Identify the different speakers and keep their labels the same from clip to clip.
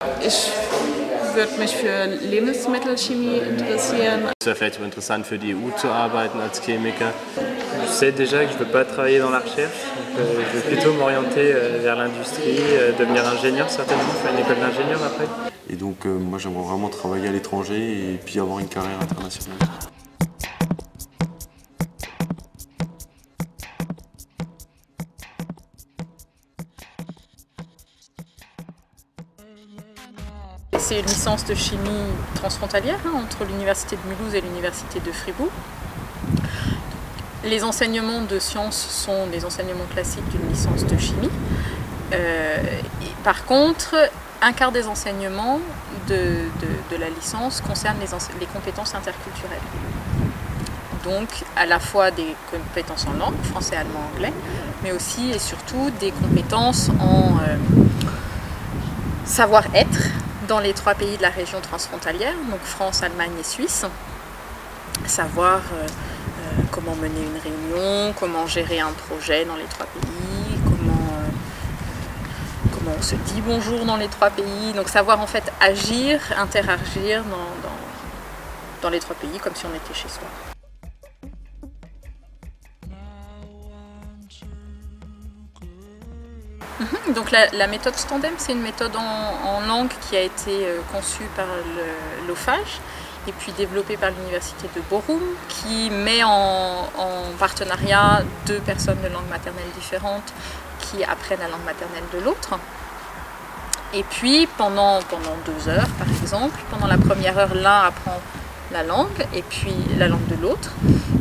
Speaker 1: Ich würde mich für Lebensmittelchemie interessieren.
Speaker 2: Es wäre vielleicht auch interessant für die EU zu arbeiten als Chemiker.
Speaker 3: Je sais déjà que je ne veux pas travailler dans la recherche, donc je vais plutôt m'orienter vers l'industrie, devenir ingénieur certainement, faire une école d'ingénieur après.
Speaker 4: Et donc moi j'aimerais vraiment travailler à l'étranger et puis avoir une carrière internationale.
Speaker 5: C'est une licence de chimie transfrontalière entre l'Université de Mulhouse et l'Université de Fribourg. Les enseignements de sciences sont des enseignements classiques d'une licence de chimie. Par contre, un quart des enseignements de la licence concernent les compétences interculturelles. Donc à la fois des compétences en langue, français, allemand, anglais, mais aussi et surtout des compétences en savoir-être dans les 3 pays de la région transfrontalière, donc France, Allemagne et Suisse. Savoir comment mener une réunion, comment gérer un projet dans les 3 pays, comment on se dit bonjour dans les 3 pays. Donc savoir en fait agir, interagir dans les 3 pays comme si on était chez soi. Donc la méthode Standem, c'est une méthode en langue qui a été conçue par l'OFAGE et puis développée par l'université de Bochum, qui met en partenariat 2 personnes de langue maternelle différentes qui apprennent la langue maternelle de l'autre. Et puis pendant 2 heures par exemple, pendant la première heure, l'un apprend la langue et puis la langue de l'autre,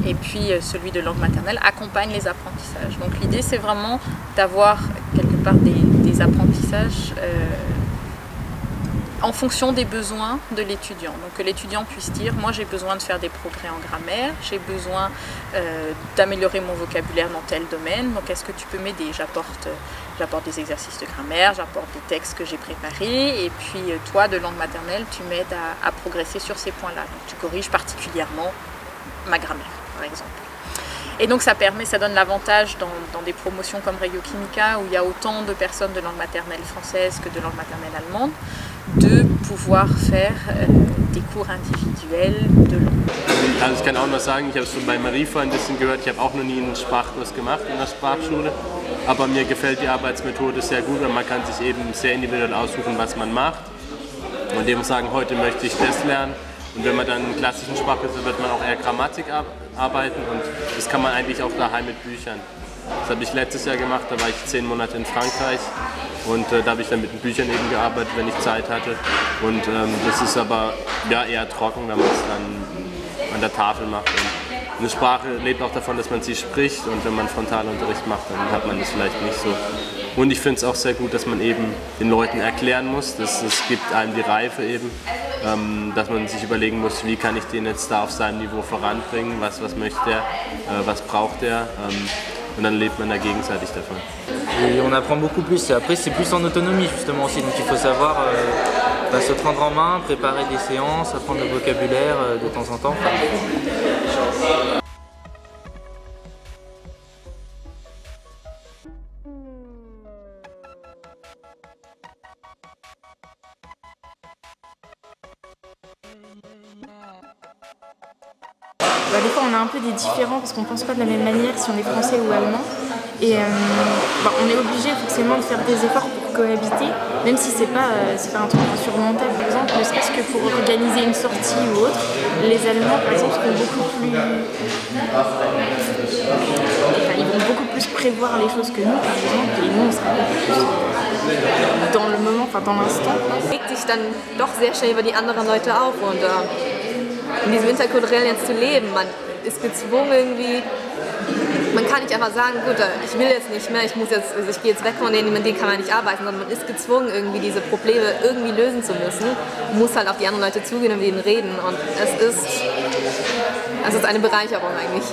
Speaker 5: et puis celui de langue maternelle accompagne les apprentissages. Donc l'idée c'est vraiment d'avoir quelque part des apprentissages en fonction des besoins de l'étudiant. Donc que l'étudiant puisse dire, moi j'ai besoin de faire des progrès en grammaire, j'ai besoin d'améliorer mon vocabulaire dans tel domaine, donc est-ce que tu peux m'aider? J'apporte des exercices de grammaire, j'apporte des textes que j'ai préparés, et puis toi de langue maternelle, tu m'aides à progresser sur ces points-là. Donc tu corriges particulièrement ma grammaire, par exemple. Et donc ça donne l'avantage dans des promotions comme Regio Chimica, où il y a autant de personnes de langue maternelle française que de langue maternelle allemande, de pouvoir faire des cours individuels de langue.
Speaker 2: Also ich kann auch noch sagen, ich habe es schon bei Marie vorhin ein bisschen gehört, ich habe auch noch nie einen Sprachkurs gemacht in der Sprachschule, aber mir gefällt die Arbeitsmethode sehr gut und man kann sich eben sehr individuell aussuchen, was man macht. Und dem sagen, heute möchte ich das lernen. Und wenn man dann einen klassischen Sprachkurs hat, wird man auch eher Grammatik arbeiten und das kann man eigentlich auch daheim mit Büchern. Das habe ich letztes Jahr gemacht, da war ich 10 Monate in Frankreich und da habe ich dann mit den Büchern eben gearbeitet, wenn ich Zeit hatte. Und das ist aber ja, eher trocken, wenn man es dann an der Tafel macht. Und eine Sprache lebt auch davon, dass man sie spricht, und wenn man Frontalunterricht macht, dann hat man das vielleicht nicht so. Und ich finde es auch sehr gut, dass man eben den Leuten erklären muss, es gibt einem die Reife eben, dass man sich überlegen muss, wie kann ich den jetzt da auf seinem Niveau voranbringen, was möchte er, was braucht er, und dann lebt man da gegenseitig davon.
Speaker 3: Et on apprend beaucoup plus, après c'est plus en autonomie justement aussi, donc il faut savoir se prendre en main, préparer des séances, apprendre le vocabulaire de temps en temps.
Speaker 6: Des fois on a un peu des différends parce qu'on ne pense pas de la même manière si on est français ou allemand, et on est obligé forcément de faire des efforts pour cohabiter, même si c'est pas un truc insurmontable. Par exemple, ne serait-ce que pour organiser une sortie ou autre, les Allemands par exemple sont beaucoup plus... ils vont beaucoup plus prévoir les choses que nous par exemple, et nous on sera beaucoup plus dans le moment, dans l'instant.
Speaker 7: Regt sich dann doch sehr schnell über die anderen Leute auf, und in diesem Interkulturellen jetzt zu leben, man ist gezwungen irgendwie, man kann nicht einfach sagen, gut, ich will jetzt nicht mehr, ich gehe jetzt weg von denen, mit denen kann man nicht arbeiten, sondern man ist gezwungen, irgendwie diese Probleme irgendwie lösen zu müssen, man muss halt auf die anderen Leute zugehen und mit ihnen reden, und es ist eine Bereicherung eigentlich.